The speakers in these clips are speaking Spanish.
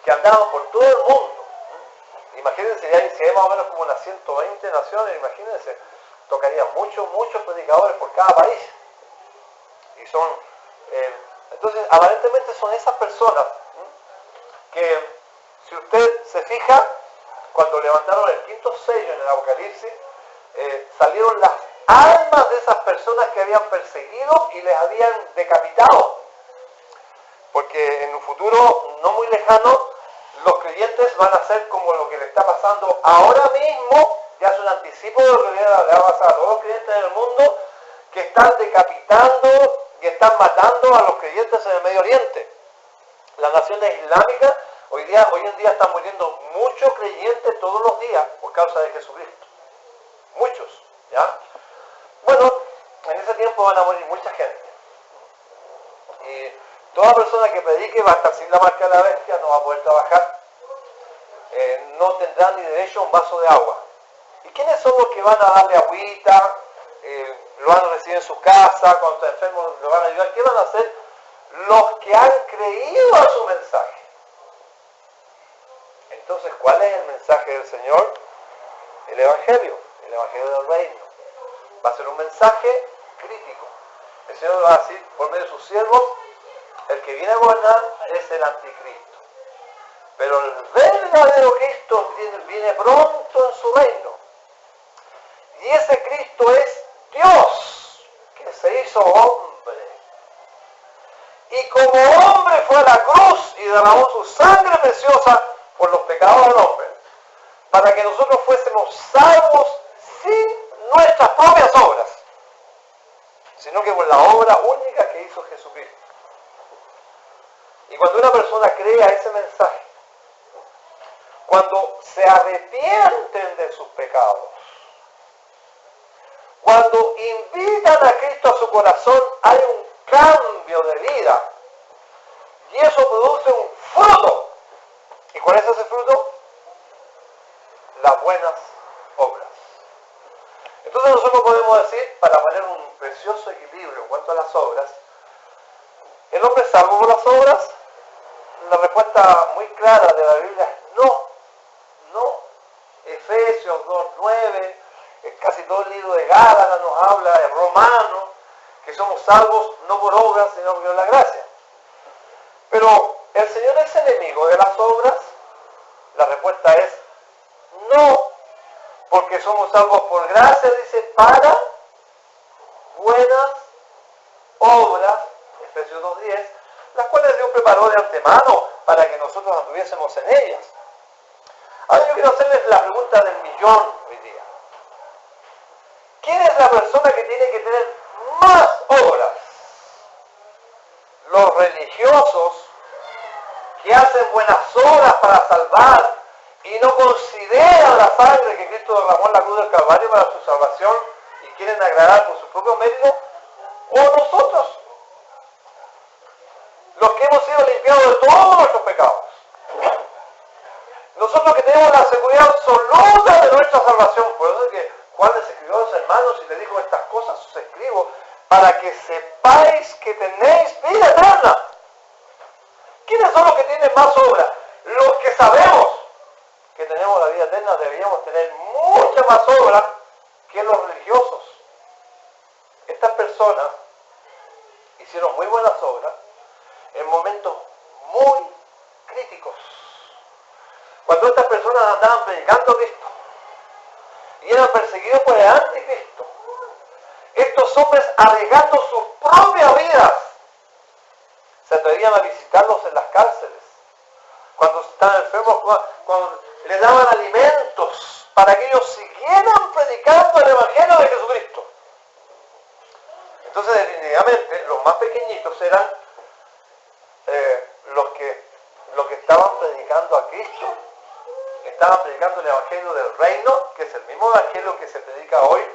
que andaban por todo el mundo. Imagínense, si hay más o menos como unas 120 naciones, imagínense, tocarían muchos predicadores por cada país. Y son, entonces, aparentemente son esas personas que, si usted se fija, cuando levantaron el quinto sello en el Apocalipsis, salieron las almas de esas personas que habían perseguido y les habían decapitado. Porque en un futuro no muy lejano, los creyentes van a ser como lo que le está pasando ahora mismo, ya es un anticipo de lo que le va a pasar a todos los creyentes en el mundo, que están decapitando y están matando a los creyentes en el Medio Oriente. Las naciones islámicas hoy en día están muriendo muchos creyentes todos los días por causa de Jesucristo. Muchos, ¿ya? Bueno, en ese tiempo van a morir mucha gente. Y toda persona que predique va a estar sin la marca de la bestia, no va a poder trabajar, no tendrá ni derecho a un vaso de agua. ¿Y quiénes son los que van a darle agüita, lo van a recibir en su casa, cuando está enfermo lo van a ayudar? ¿Qué van a hacer? Los que han creído a su mensaje. Entonces, ¿cuál es el mensaje del Señor? El Evangelio del Reino. Va a ser un mensaje crítico. El Señor va a decir, por medio de sus siervos, el que viene a gobernar es el anticristo. Pero el verdadero Cristo viene pronto en su reino. Y ese Cristo es Dios, que se hizo hombre. Y como hombre fue a la cruz y derramó su sangre preciosa por los pecados del hombre, para que nosotros fuésemos salvos sin nuestras propias obras, sino que por la obra única que hizo Jesucristo. Y cuando una persona cree a ese mensaje, cuando se arrepienten de sus pecados, cuando invitan a Cristo a su corazón, hay un cambio de vida. Y eso produce un fruto. ¿Y cuál es ese fruto? Las buenas obras. Entonces nosotros podemos decir, para poner un precioso equilibrio en cuanto a las obras, ¿el hombre es salvo por las obras? La respuesta muy clara de la Biblia es no. No. Efesios 2:9, casi todo el libro de Gálatas nos habla, de Romanos, que somos salvos no por obras, sino por la gracia. Pero, ¿el Señor es enemigo de las obras? La respuesta es no, porque somos salvos por gracia, dice, para buenas obras, Efesios 2:10, las cuales Dios preparó de antemano para que nosotros anduviésemos en ellas. Ahora yo quiero hacerles la pregunta del millón hoy día. ¿Quién es la persona que tiene que tener más obras? Los religiosos que hacen buenas obras para salvar y no consideran la sangre que Cristo derramó en la cruz del Calvario para su salvación y quieren agradar por su propio mérito, o nosotros, los que hemos sido limpiados de todos nuestros pecados. Nosotros que tenemos la seguridad absoluta de nuestra salvación. Por eso es que Juan les escribió a los hermanos y les dijo, estas cosas os escribo para que sepáis que tenéis vida eterna. ¿Quiénes son los que tienen más obra? Los que sabemos que tenemos la vida eterna, deberíamos tener mucha más obra que los religiosos. Estas personas hicieron muy buenas obras en momentos muy críticos. Cuando estas personas andaban predicando a Cristo y eran perseguidos por el anticristo, estos hombres arriesgando sus propias vidas se atrevían a visitarlos en las cárceles, cuando estaban enfermos, cuando les daban alimentos para que ellos siguieran predicando el Evangelio de Jesucristo. Entonces, definitivamente, los más pequeñitos eran los que estaban predicando a Cristo, estaban predicando el Evangelio del Reino, que es el mismo Evangelio que se predica hoy,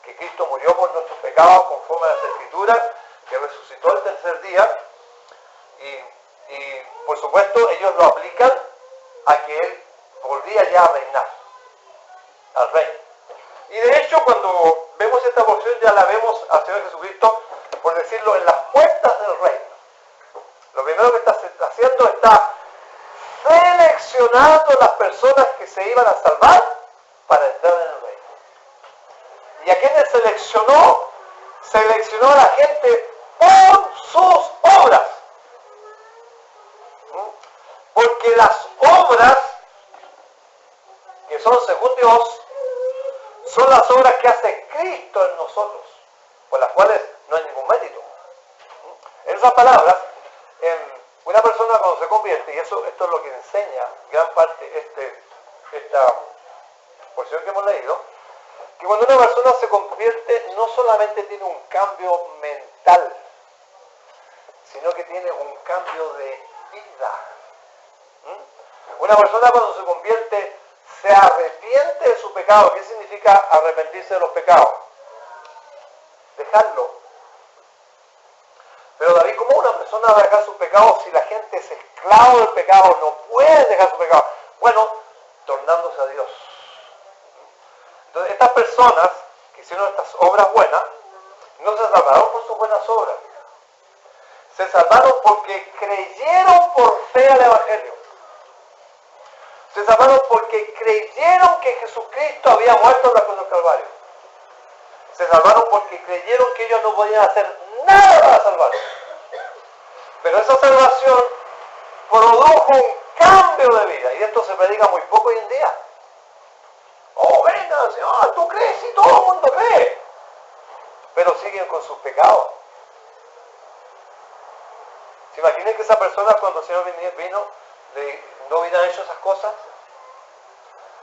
que Cristo murió por nuestros pecados conforme a las Escrituras, que resucitó el tercer día, y por supuesto ellos lo aplican a que Él volvía ya a reinar, al reino. Y de hecho, cuando vemos esta porción, ya la vemos al Señor Jesucristo, por decirlo, en las puertas del reino. Lo primero que está haciendo, está celebrando seleccionando las personas que se iban a salvar para entrar en el reino. ¿Y a quiénes seleccionó? Seleccionó a la gente por sus obras. Porque las obras que son según Dios son las obras que hace Cristo en nosotros, por las cuales no hay ningún mérito. En esas palabras, una persona cuando se convierte, y esto es lo que enseña gran parte esta porción que hemos leído, que cuando una persona se convierte no solamente tiene un cambio mental, sino que tiene un cambio de vida. Una persona cuando se convierte se arrepiente de su pecado. ¿Qué significa arrepentirse de los pecados? Dejarlo. Pero David, ¿cómo una persona va a dejar sus pecados si la gente es esclavo del pecado? No puede dejar su pecado. Bueno, tornándose a Dios. Entonces, estas personas que hicieron estas obras buenas, no se salvaron por sus buenas obras. Se salvaron porque creyeron por fe al Evangelio. Se salvaron porque creyeron que Jesucristo había muerto en la cruz del Calvario. Se salvaron porque creyeron que ellos no podían hacer nada para salvarse. Pero esa salvación produjo un cambio de vida. Y esto se predica muy poco hoy en día. Oh, venga, Señor, tú crees, y todo el mundo cree. Pero siguen con sus pecados. ¿Se imaginan que esa persona cuando el Señor vino, no hubieran hecho esas cosas?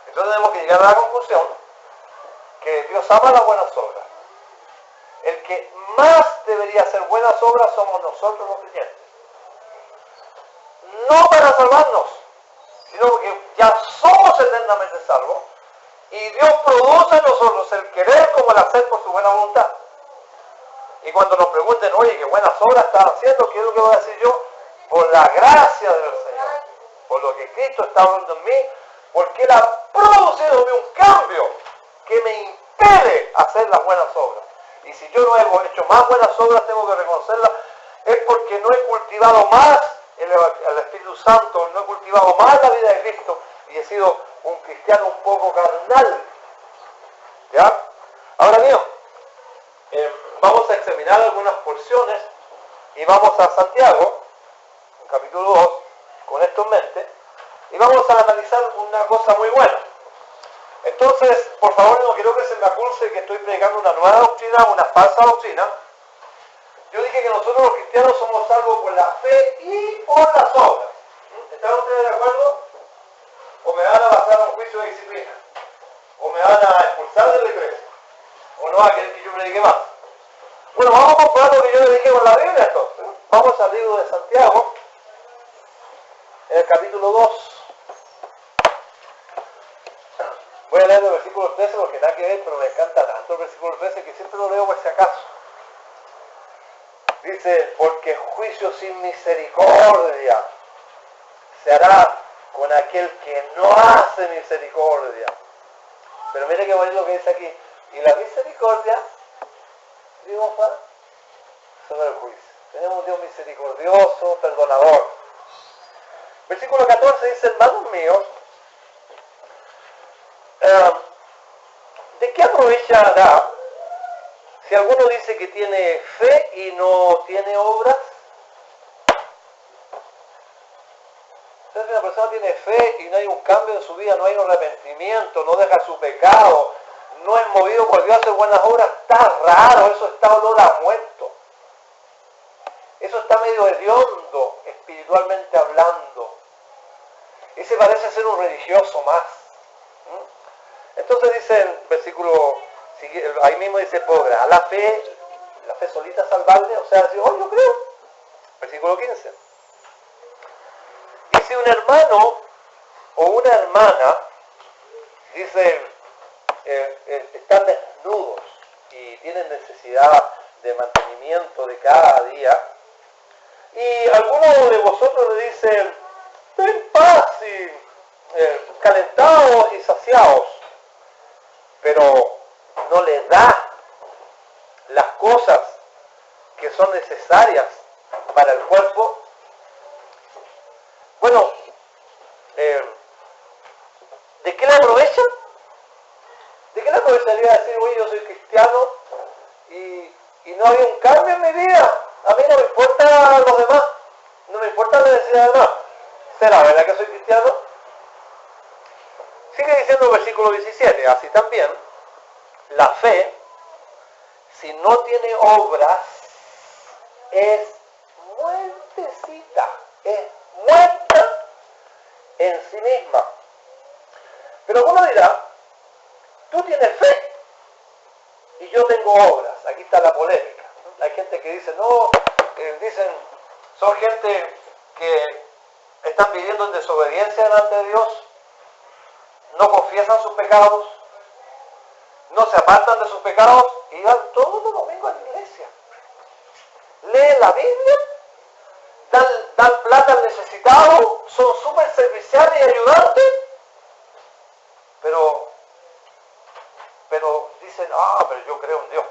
Entonces tenemos que llegar a la conclusión que Dios ama las buenas obras. El que más debería hacer buenas obras somos nosotros los creyentes. No para salvarnos, sino porque ya somos eternamente salvos y Dios produce en nosotros el querer como el hacer por su buena voluntad. Y cuando nos pregunten, oye, qué buenas obras estás haciendo, ¿qué es lo que voy a decir yo? Por la gracia del Señor, por lo que Cristo está hablando en mí, porque Él ha producido en mí un cambio que me impide hacer las buenas obras. Y si yo no he hecho más buenas obras, tengo que reconocerlas, es porque no he cultivado más el Espíritu Santo, no he cultivado más la vida de Cristo y he sido un cristiano un poco carnal. ¿Ya? Ahora bien, vamos a examinar algunas porciones y vamos a Santiago, en capítulo 2, con esto en mente, y vamos a analizar una cosa muy buena. Entonces, por favor, no quiero que se me acuse que estoy predicando una nueva doctrina, una falsa doctrina. Yo dije que nosotros los cristianos somos salvos por la fe y por las obras. ¿Están ustedes de acuerdo? O me van a pasar a un juicio de disciplina, o me van a expulsar de la iglesia, o no va a querer que yo predique más. Bueno, vamos a comparar lo que yo le dije con la Biblia entonces. Vamos al libro de Santiago, en el capítulo 2. Voy a leer el versículo 13 porque nada que ver, pero me encanta tanto el versículo 13 que siempre lo leo por si acaso. Dice, porque juicio sin misericordia se hará con aquel que no hace misericordia. Pero mire qué bonito lo que dice aquí. Y la misericordia triunfa sobre el juicio. Tenemos un Dios misericordioso, perdonador. Versículo 14 dice, hermanos míos, ¿de qué aprovechará si alguno dice que tiene fe y no tiene obras? Entonces, si una persona tiene fe y no hay un cambio en su vida, no hay un arrepentimiento, no deja su pecado, no es movido por Dios a hacer buenas obras, está raro, eso está olor a muerto. Eso está medio hediondo, espiritualmente hablando. Ese parece ser un religioso más. Entonces dice el versículo, ahí mismo dice, ¿podrá la fe solita salvarle? O sea, decir, oh, yo creo. Versículo 15. Y si un hermano o una hermana, dice, están desnudos y tienen necesidad de mantenimiento de cada día, y alguno de vosotros le dice, ten paz y calentados y saciados, pero no le da las cosas que son necesarias para el cuerpo. Bueno, podría decir, oye, yo soy cristiano y no hay un cambio en mi vida. A mí no me importa los demás, no me importa la necesidad de los demás. ¿Será verdad que soy cristiano? Sigue diciendo el versículo 17, así también, la fe, si no tiene obras, es muertecita, es muerta en sí misma. Pero uno dirá, tú tienes fe y yo tengo obras. Aquí está la polémica. Hay gente que dice, no, son gente que están viviendo en desobediencia delante de Dios, no confiesan sus pecados, no se apartan de sus pecados y van todos los domingos a la iglesia. Leen la Biblia, dan plata al necesitado, son súper serviciales y ayudantes, pero dicen, pero yo creo en Dios.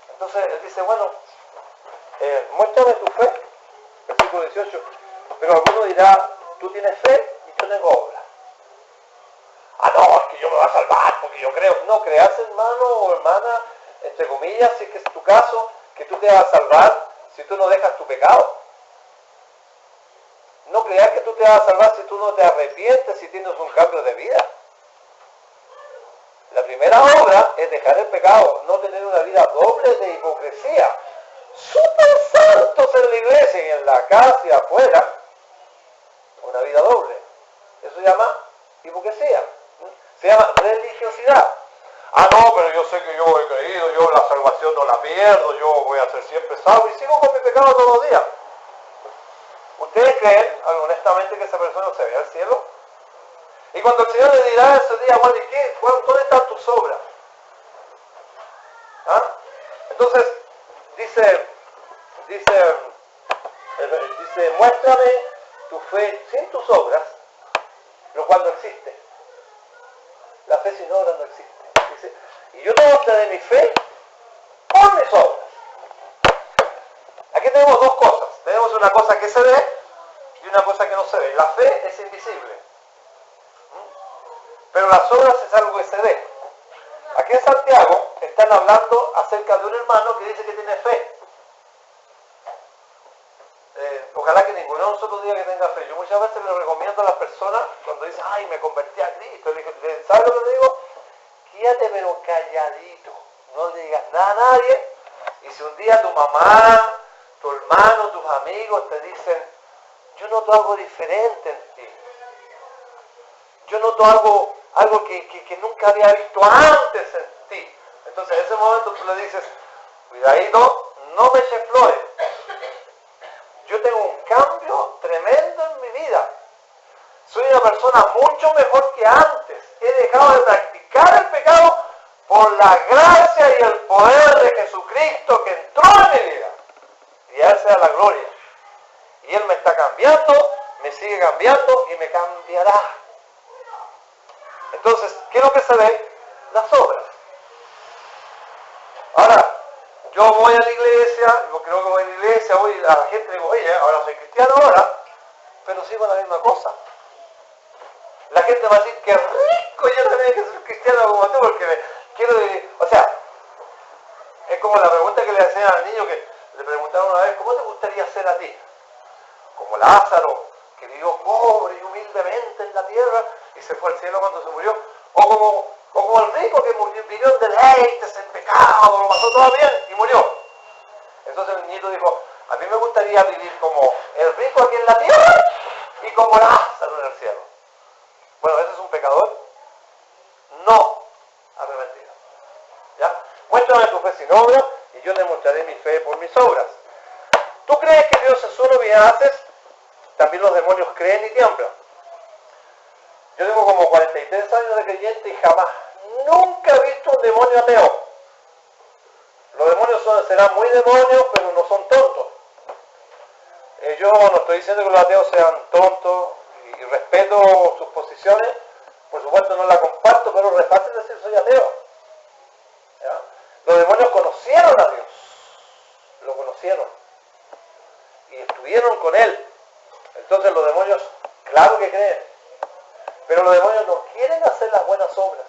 Entonces él dice, bueno, muéstrame tu fe, versículo 18, pero alguno dirá, tú tienes fe y yo tengo obra. No, es que yo me voy a salvar porque yo creo. No creas, hermano o hermana, entre comillas, si es que es tu caso, que tú te vas a salvar si tú no dejas tu pecado. No creas que tú te vas a salvar si tú no te arrepientes, si tienes un cambio de vida. La primera obra es dejar el pecado, no tener una vida doble de hipocresía. Súper santos en la iglesia y en la casa y afuera, una vida doble. Eso se llama hipocresía. Se llama religiosidad. No, pero yo sé que yo he creído, yo la salvación no la pierdo, yo voy a ser siempre salvo y sigo con mi pecado todos los días. ¿Ustedes creen, honestamente, que esa persona se ve al cielo? Y cuando el Señor le dirá ese día, bueno, ¿y qué? Bueno, ¿dónde están tus obras? Entonces, dice, muéstrame tu fe sin tus obras, lo cual no existe. La fe sin obras no existe. Dice, y yo te mostraré mi fe por mis obras. Aquí tenemos dos cosas. Tenemos una cosa que se ve y una cosa que no se ve. La fe es invisible. Pero las obras es algo que se ve. Aquí en Santiago están hablando acerca de un hermano que dice que tiene fe. Ojalá que ninguno de nosotros diga que tenga fe. Yo muchas veces le recomiendo a las personas cuando dicen, me convertí a Cristo. Le dije, ¿sabes lo que te digo? Quédate pero calladito. No le digas nada a nadie. Y si un día tu mamá, tu hermano, tus amigos te dicen, yo noto algo diferente en ti. Yo noto algo que nunca había visto antes en ti. Entonces en ese momento tú le dices, cuidadito, no me eches flores. Yo tengo un cambio tremendo en mi vida. Soy una persona mucho mejor que antes. He dejado de practicar el pecado por la gracia y el poder de Jesucristo que entró en mi vida. Y a Él sea la gloria. Y Él me está cambiando, me sigue cambiando y me cambiará. Entonces, ¿qué es lo que se ve? Las obras. Ahora, yo voy a la iglesia, yo creo que voy a la iglesia, voy a la gente y digo, oye, ahora soy cristiano ahora, pero sigo la misma cosa. La gente va a decir, qué rico, yo también que soy cristiano como tú, porque quiero, es como la pregunta que le hacían al niño que le preguntaron una vez, ¿cómo te gustaría ser a ti? Como Lázaro, que vivió pobre y humildemente en la tierra y se fue al cielo cuando se murió, o como el rico que vivió en deleites, en pecado, lo pasó todo bien y murió. Entonces el niñito dijo, a mí me gustaría vivir como el rico aquí en la tierra y como Lázaro en el cielo. Bueno, ¿ese es un pecador? No arrepentido. ¿Ya? Muéstrame tu fe sin obra y yo te mostraré mi fe por mis obras. ¿Tú crees que Dios es uno y haces? También los demonios creen y tiemblan. Yo tengo como 43 años de creyente y jamás, nunca he visto un demonio ateo. Los demonios serán muy demonios, pero no son tontos. Yo no estoy diciendo que los ateos sean tontos y respeto sus posiciones. Por supuesto no la comparto, pero es fácil decir soy ateo. ¿Ya? Los demonios conocieron a Dios. Lo conocieron. Y estuvieron con Él. Entonces los demonios, claro que creen. Pero los demonios no quieren hacer las buenas obras.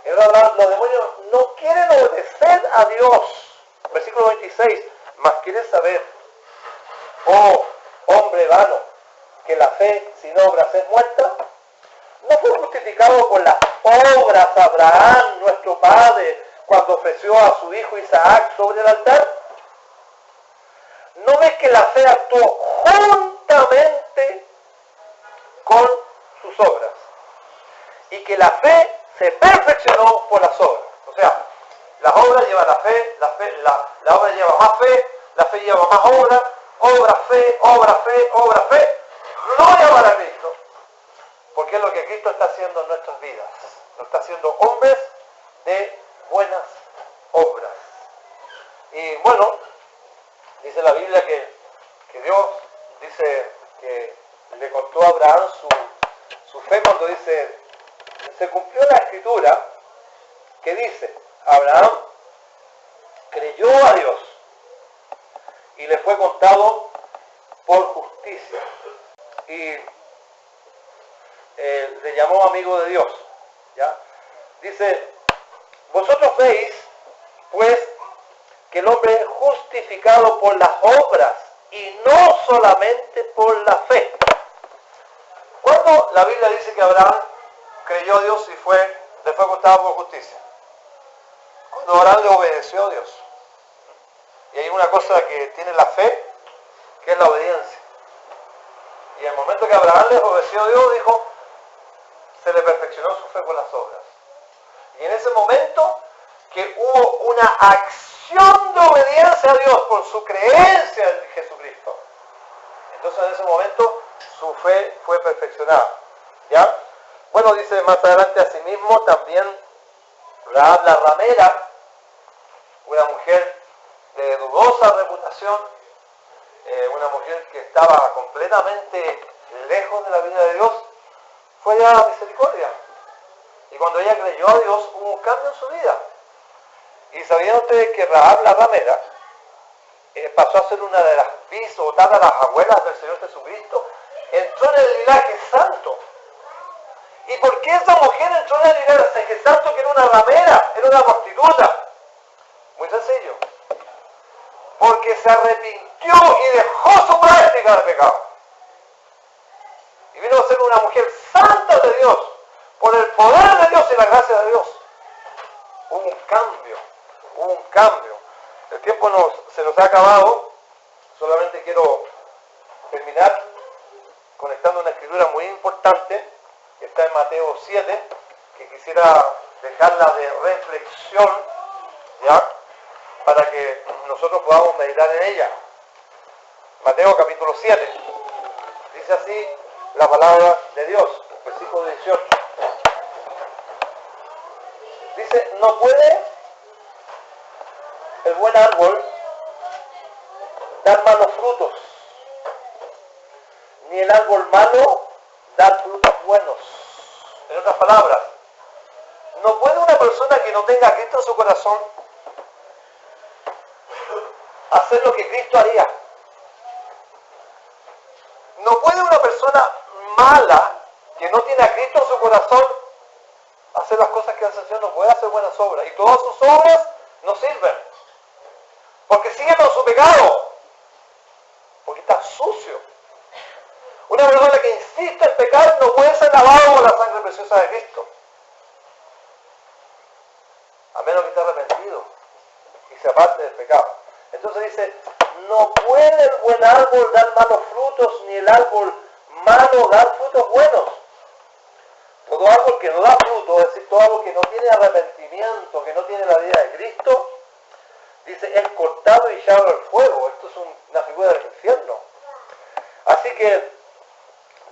En otras palabras, los demonios no quieren obedecer a Dios. Versículo 26, mas quieren saber, oh hombre vano, que la fe sin obras es muerta. ¿No fue justificado por las obras Abraham, nuestro padre, cuando ofreció a su hijo Isaac sobre el altar? ¿No ves que la fe actuó juntamente con sus obras? Y que la fe se perfeccionó por las obras. O sea, las obras llevan la fe, la obra lleva más fe, la fe lleva más obra, obra, fe, obra, fe, obra, fe. Gloria para Cristo. Porque es lo que Cristo está haciendo en nuestras vidas. Nos está haciendo hombres de buenas obras. Y bueno, dice la Biblia que Dios dice que le contó a Abraham su fe cuando dice, se cumplió la escritura que dice, Abraham creyó a Dios y le fue contado por justicia. Y le llamó amigo de Dios. ¿Ya? Dice, vosotros veis, pues, que el hombre es justificado por las obras y no solamente por la fe. Cuando la Biblia dice que Abraham creyó a Dios y le fue contado por justicia. Cuando Abraham le obedeció a Dios. Y hay una cosa que tiene la fe, que es la obediencia. Y en el momento que Abraham le obedeció a Dios, dijo, se le perfeccionó su fe por las obras. Y en ese momento que hubo una acción de obediencia a Dios por su creencia en Jesucristo, entonces en ese momento su fe fue perfeccionada. ¿Ya? Bueno, dice más adelante asimismo también Rahab la ramera, una mujer de dudosa reputación, una mujer que estaba completamente lejos de la vida de Dios, fue hallada la misericordia. Y cuando ella creyó a Dios, hubo un cambio en su vida. Y sabían ustedes que Rahab la ramera pasó a ser una de las bisotadas, las abuelas del Señor Jesucristo, entró en el linaje santo. ¿Y por qué esa mujer entró en el linaje santo, que era una ramera, era una prostituta? Muy sencillo. Porque se arrepintió y dejó su práctica de pecado. Y vino a ser una mujer santa de Dios, por el poder de Dios y la gracia de Dios. Hubo un cambio. El tiempo se nos ha acabado. Solamente quiero terminar conectando una escritura muy importante que está en Mateo 7, que quisiera dejarla de reflexión, ¿ya? Para que nosotros podamos meditar en ella. Mateo capítulo 7. Dice así la palabra de Dios, versículo 18. Dice, no puede el buen árbol dar malos frutos, ni el árbol malo dar frutos buenos. En otras palabras, no puede una persona que no tenga a Cristo en su corazón hacer lo que Cristo haría. No puede una persona mala que no tiene a Cristo en su corazón hacer las cosas que hace el Señor. No puede hacer buenas obras. Y todas sus obras no sirven. Porque sigue con su pecado. Porque está sucio. Una persona que insiste en pecar no puede ser lavado por la sangre preciosa de Cristo. A menos que esté arrepentido y se aparte del pecado. Entonces dice, no puede el buen árbol dar malos frutos, ni el árbol malo dar frutos buenos. Todo árbol que no da fruto, es decir, todo árbol que no tiene arrepentimiento, que no tiene la vida de Cristo, dice, es cortado y echado al fuego. Esto es una figura del infierno. Así que,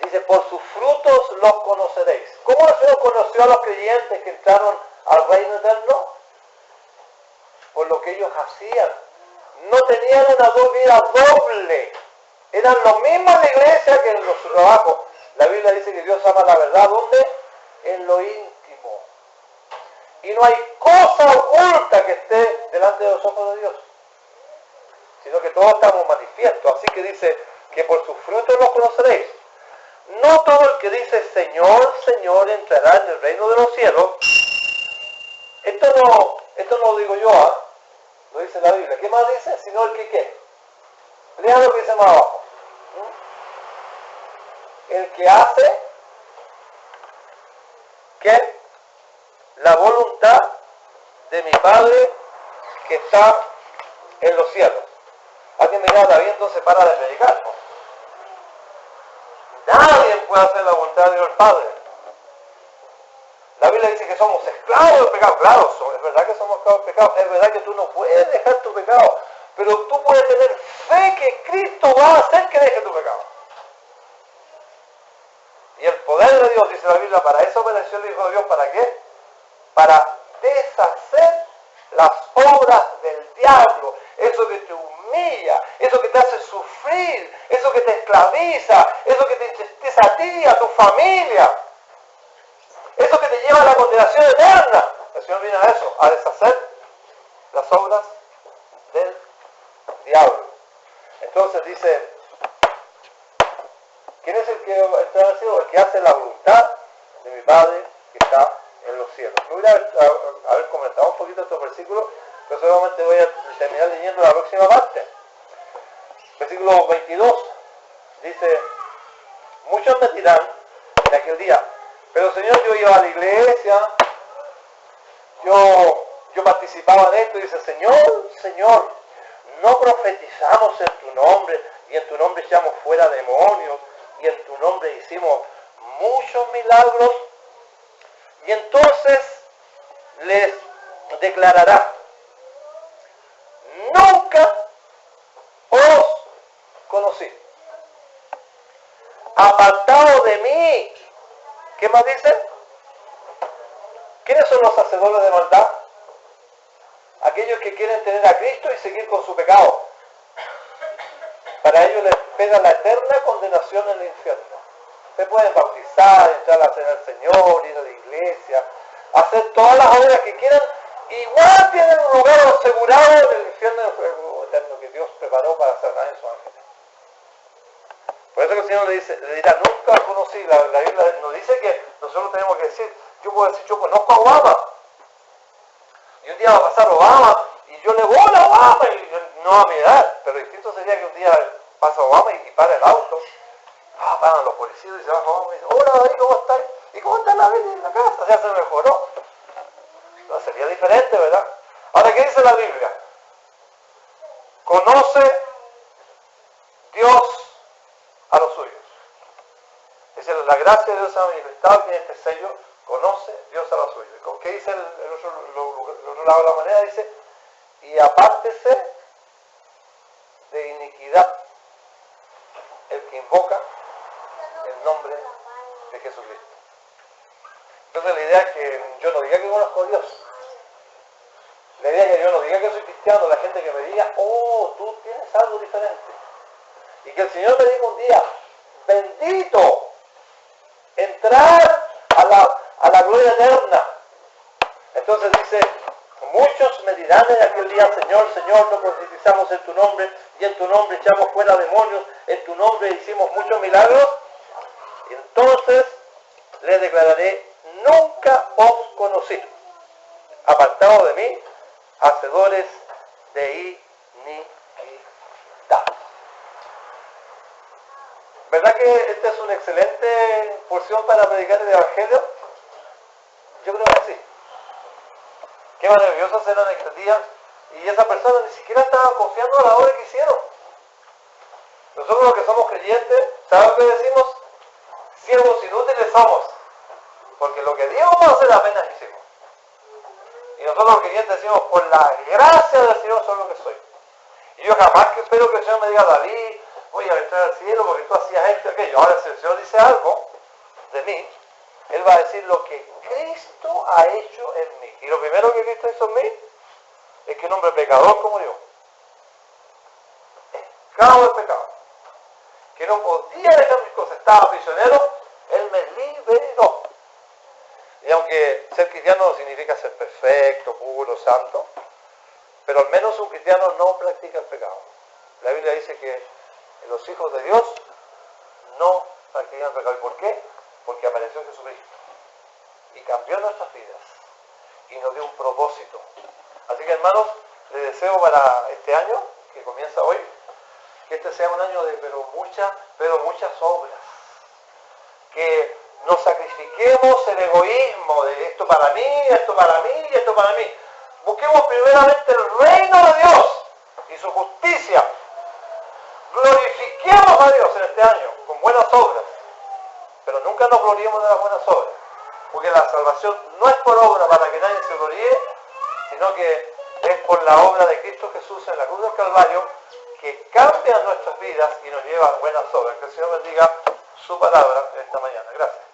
dice, por sus frutos los conoceréis. ¿Cómo el Señor conoció a los creyentes que entraron al reino eterno? Por lo que ellos hacían. No tenían una vida doble. Eran los mismos en la iglesia que en los trabajos. La Biblia dice que Dios ama la verdad. ¿Dónde? En lo íntimo. Y no hay cosa oculta que esté delante de los ojos de Dios. Sino que todos estamos manifiestos. Así que dice que por sus frutos los conoceréis. No todo el que dice Señor, Señor entrará en el reino de los cielos, Esto no lo digo yo, ¿ah? Lo dice la Biblia. ¿Qué más dice? Sino el que qué. Lean lo que dice más abajo. El que hace que la voluntad de mi Padre que está en los cielos. Alguien me dirá, David, entonces para de predicar, ¿no? Nadie puede hacer la voluntad de Dios el Padre. La Biblia dice que somos esclavos del pecado. Claro, es verdad que somos esclavos del pecado. Es verdad que tú no puedes dejar tu pecado. Pero tú puedes tener fe que Cristo va a hacer que deje tu pecado. Y el poder de Dios, dice la Biblia, para eso obedeció el Hijo de Dios. ¿Para qué? Para deshacer las obras del diablo. Eso que te humilla, eso que te hace sufrir, eso que te esclaviza, eso que te entristece a ti, a tu familia. Eso que te lleva a la condenación eterna. El Señor viene a eso, a deshacer las obras del diablo. Entonces dice, ¿quién es el que está en el cielo? El que hace la voluntad de mi Padre que está en los cielos. Me voy a haber comentado un poquito estos versículos, pero solamente voy a terminar leyendo la próxima parte. Versículo 22 dice, muchos me dirán en aquel día, pero Señor, yo iba a la iglesia, yo participaba en esto, y dice, Señor, no profetizamos en tu nombre, y en tu nombre echamos fuera demonios, y en tu nombre hicimos muchos milagros. Y entonces les declarará, nunca os conocí. Apartado de mí. ¿Qué más dice? ¿Quiénes son los hacedores de maldad? Aquellos que quieren tener a Cristo y seguir con su pecado. Para ellos les espera la eterna condenación en el infierno. Se pueden bautizar, entrar a cenar al Señor, ir a la iglesia, hacer todas las obras que quieran, igual tienen un lugar asegurado en el infierno del fuego eterno que Dios preparó para Satanás y sus ángeles. Por eso que el Señor le dirá, nunca conocí. La Biblia nos dice que nosotros tenemos que decir, yo puedo decir, yo conozco a Obama. Y un día va a pasar Obama, y yo le voy a Obama, y no a mi edad, pero distinto sería que un día pasa Obama y para el auto. Paran los policías y se bajan Obama y dicen, hola David, ¿cómo estás? ¿Y cómo está la vida en la casa? Ya se mejoró. No, sería diferente, ¿verdad? Ahora, ¿qué dice la Biblia? Conoce Dios a los suyos. Dice, la gracia de Dios se ha manifestado, tiene este sello, conoce Dios a los suyos. ¿Qué dice el otro lado de la moneda? Dice, y apártese de iniquidad el que invoca el nombre de Jesucristo. Entonces la idea es que yo no diga que conozco a Dios. La idea es que yo no diga que soy cristiano, la gente que me diga, oh, tú tienes algo diferente. Y que el Señor me diga un día, bendito, entrar a la gloria eterna. Entonces dice, muchos me dirán en aquel día, Señor, Señor, no profetizamos en tu nombre, y en tu nombre echamos fuera demonios, en tu nombre hicimos muchos milagros. Y entonces les declararé, nunca os conocí. Apartado de mí, hacedores de iniquidad. ¿Verdad que esta es una excelente porción para predicar el Evangelio? Yo creo que sí. Qué maravillosos eran aquel día. Y esas personas ni siquiera estaban confiando en la obra que hicieron. Nosotros los que somos creyentes, ¿saben lo que decimos? Siervos inútiles somos. Porque lo que Dios va a hacer apenas hicimos. Y nosotros los creyentes decimos, por la gracia del Señor soy lo que soy. Y yo jamás que espero que el Señor me diga, David, voy a entrar al cielo porque tú hacías esto y aquello. Ahora si el Señor dice algo de mí, Él va a decir lo que Cristo ha hecho en mí. Y lo primero que Cristo hizo en mí es que un hombre pecador como yo, esclavo del pecado, que no podía dejar mis cosas, estaba prisionero, Él me liberó. Y aunque ser cristiano no significa ser perfecto, puro, santo, pero al menos un cristiano no practica el pecado. La Biblia dice que los hijos de Dios no practican el pecado. ¿Y por qué? Porque apareció Jesucristo y cambió nuestras vidas. y nos dio un propósito. Así que, hermanos, les deseo para este año, que comienza hoy, que este sea un año de muchas obras. Que nos sacrifiquemos el egoísmo de esto para mí, esto para mí y esto para mí. Busquemos primeramente el reino de Dios y su justicia. Glorifiquemos a Dios en este año con buenas obras, pero nunca nos gloriemos de las buenas obras, porque la salvación no es por obra para que nadie se gloríe, sino que es por la obra de Cristo Jesús en la cruz del Calvario, que cambia nuestras vidas y nos lleva a buenas obras. Que el Señor bendiga su palabra esta mañana. Gracias.